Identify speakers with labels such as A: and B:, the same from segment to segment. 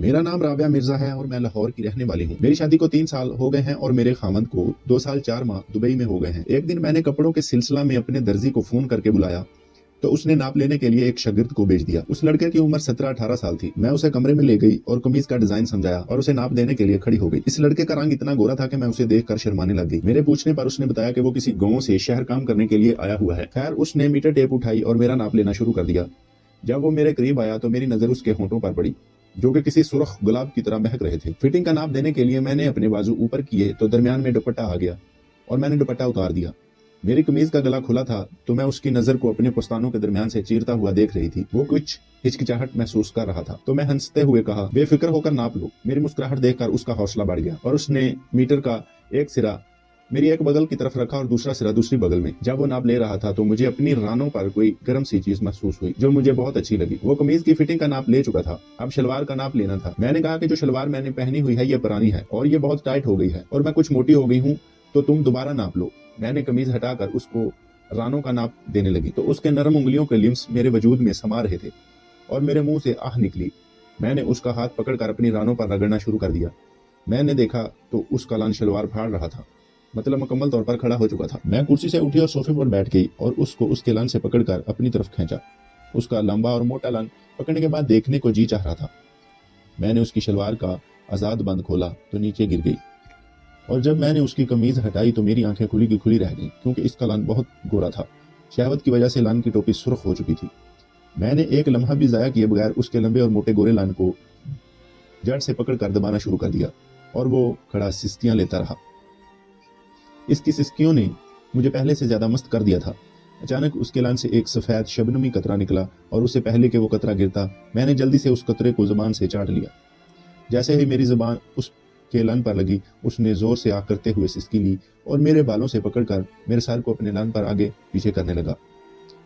A: मेरा नाम राबिया मिर्जा है और मैं लाहौर की रहने वाली हूँ। मेरी शादी को 3 साल हो गए हैं और मेरे खामद को 2 साल 4 माह दुबई में हो गए हैं। एक दिन मैंने कपड़ों के सिलसिला में अपने दर्जी को फोन करके बुलाया तो उसने नाप लेने के लिए एक शागिर्द को भेज दिया। उस लड़के की उम्र 17-18 साल थी। मैं उसे कमरे में ले गई और कमीज का डिजाइन समझाया और उसे नाप देने के लिए खड़ी हो गई। इस लड़के का रंग इतना गोरा था कि मैं उसे देखकर शर्माने लग गई। मेरे पूछने पर उसने बताया कि वो किसी गांव से शहर काम करने के लिए आया हुआ है। खैर, उसने मीटर टेप उठाई और मेरा नाप लेना शुरू कर दिया। जब वो मेरे करीब आया तो मेरी नजर उसके होंठों पर पड़ी जो कि किसी सुर्ख गुलाब की तरह महक रहे थे। फिटिंग का नाप देने के लिए मैंने अपने बाजू ऊपर किए तो दरमियान में दुपट्टा आ गया और मैंने दुपट्टा उतार दिया। मेरी कमीज का गला खुला था तो मैं उसकी नजर को अपने पुस्तानों के दरमियान से चीरता हुआ देख रही थी। वो कुछ हिचकिचाहट महसूस कर रहा था तो मैं हंसते हुए कहा, बेफिक्र होकर नाप लो। मेरी मुस्कुराहट देखकर उसका हौसला बढ़ गया और उसने मीटर का एक सिरा मेरी एक बगल की तरफ रखा और दूसरा सिरा दूसरी बगल में। जब वो नाप ले रहा था तो मुझे अपनी रानों पर कोई गर्म सी चीज महसूस हुई जो मुझे बहुत अच्छी लगी। वो कमीज की फिटिंग का नाप ले चुका था, अब शलवार का नाप लेना था। मैंने कहा कि जो शलवार मैंने पहनी हुई है ये पुरानी है और ये बहुत टाइट हो गई है और मैं कुछ मोटी हो गई हूँ, तो तुम दोबारा नाप लो। मैंने कमीज हटाकर उसको रानों का नाप देने लगी तो उसके नरम उंगलियों के लिम्स मेरे वजूद में समा रहे थे और मेरे मुंह से आह निकली। मैंने उसका हाथ पकड़कर अपनी रानों पर रगड़ना शुरू कर दिया। मैंने देखा तो उसका लान शलवार फाड़ रहा था, मतलब मुकम्मल तौर पर खड़ा हो चुका था। मैं कुर्सी से उठी और सोफे पर बैठ गई और उसको उसके लान से पकड़कर अपनी तरफ खींचा। उसका लंबा और मोटा लान पकड़ने के बाद देखने को जी चाह रहा था। मैंने उसकी शलवार का आजाद बंद खोला तो नीचे गिर गई और जब मैंने उसकी कमीज हटाई तो मेरी आंखें खुली की खुली रह गईं क्योंकि इसका लान बहुत गोरा था। शहवत की वजह से लान की टोपी सुर्ख हो चुकी थी। मैंने एक लम्हा भी जाया किए बगैर उसके लंबे और मोटे गोरे लान को जड़ से पकड़कर दबाना शुरू कर दिया और वो खड़ा सिस्कियां लेता रहा। इसकी सिस्कियों ने मुझे पहले से ज्यादा मस्त कर दिया था। अचानक उसके लान से एक सफेद शबनमी कतरा निकला और उससे पहले कि वो कतरा गिरता मैंने जल्दी से उस कतरे को जुबान से चाट लिया। जैसे ही मेरी जुबान उस के लान पर लगी उसने जोर से आग करते हुए सिसकी ली और मेरे बालों से पकड़कर मेरे सर को अपने लान पर आगे पीछे करने लगा।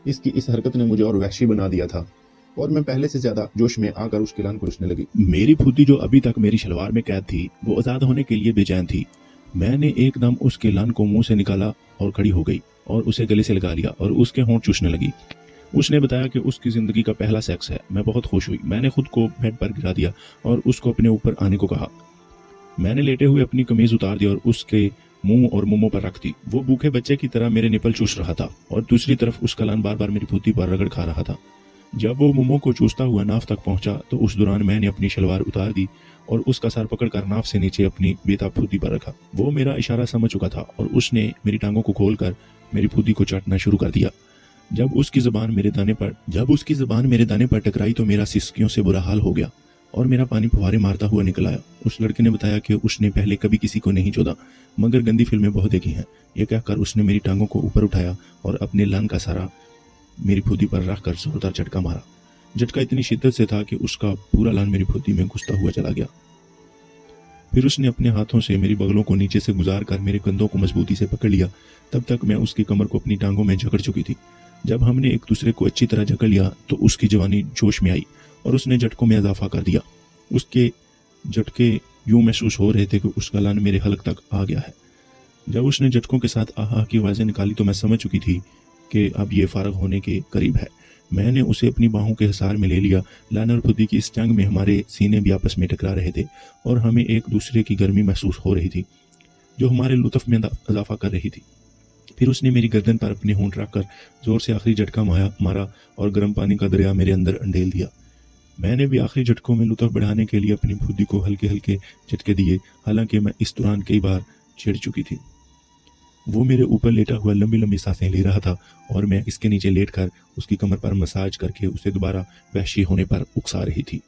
A: इसकी इस हरकत ने मुझे और वहशी बना दिया था और मैं पहले से ज्यादा जोश में आकर उसके लान को रुसने लगी।
B: मेरी फूदी जो अभी तक मेरी शलवार में कैद थी वो आजाद होने के लिए बेचैन थी। मैंने एकदम उसके लान को मुंह से निकाला और खड़ी हो गई और उसे गले से लगा लिया और उसके होंठ चूसने लगी। उसने बताया कि उसकी जिंदगी का पहला सेक्स है। मैं बहुत खुश हुई। मैंने खुद को बेड पर गिरा दिया और उसको अपने ऊपर आने को कहा। मैंने लेटे हुए अपनी कमीज उतार दी और उसके मुंह और मुंह पर रख दी। वो भूखे बच्चे की तरह मेरे निपल चूस रहा था और दूसरी तरफ उसका लान बार बार मेरी फूदी पर रगड़ खा रहा था। जब वो मोमो को चूसता हुआ नाव तक पहुंचा तो उस दौरान मैंने अपनी शलवार उतार दी और उसका सर पकड़कर नाव से नीचे अपनी बेताब फूदी पर रखा। वो मेरा इशारा समझ चुका था और उसने मेरी टांगों को खोलकर मेरी फूदी को चाटना शुरू कर दिया। जब उसकी जुबान मेरे दाने पर टकराई तो मेरा सिसकियों से बुरा हाल हो गया और मेरा पानी फुहारे मारता हुआ निकल आया। उस लड़के ने बताया कि उसने पहले कभी किसी को नहीं चोदा मगर गंदी फिल्में बहुत देखी हैं। यह कहकर उसने मेरी टांगों को ऊपर उठाया और अपने लान का सारा मेरी फूदी पर रखकर जोरदार झटका मारा। झटका इतनी शिद्दत से था कि उसका पूरा लान मेरी फूदी में घुसता हुआ चला गया। फिर उसने अपने हाथों से मेरी बगलों को नीचे से गुजार कर मेरे कंधों को मजबूती से पकड़ लिया। तब तक मैं उसकी कमर को अपनी टांगों में जकड़ चुकी थी। जब हमने एक दूसरे को अच्छी तरह जकड़ लिया तो उसकी जवानी जोश में आई और उसने झटकों में इजाफा कर दिया। उसके झटके यूं महसूस हो रहे थे कि उसका लान मेरे हलक तक आ गया है। जब उसने झटकों के साथ आहा की आवाजें निकाली तो मैं समझ चुकी थी कि अब ये फारग होने के करीब है। मैंने उसे अपनी बाहों के हिसार में ले लिया। लान और फुदी की इस जंग में हमारे सीने भी आपस में टकरा रहे थे और हमें एक दूसरे की गर्मी महसूस हो रही थी जो हमारे लुत्फ में इजाफा कर रही थी। फिर उसने मेरी गर्दन पर अपने होंठ रखकर जोर से आखिरी झटका मारा और गर्म पानी का दरिया मेरे अंदर अंडेल दिया। मैंने भी आखिरी झटकों में लुत्फ बढ़ाने के लिए अपनी फुदी को हल्के हल्के झटके दिए। हालांकि मैं इस दौरान कई बार छिड़ चुकी थी। वो मेरे ऊपर लेटा हुआ लंबी लंबी सांसें ले रहा था और मैं इसके नीचे लेटकर उसकी कमर पर मसाज करके उसे दोबारा वहशी होने पर उकसा रही थी।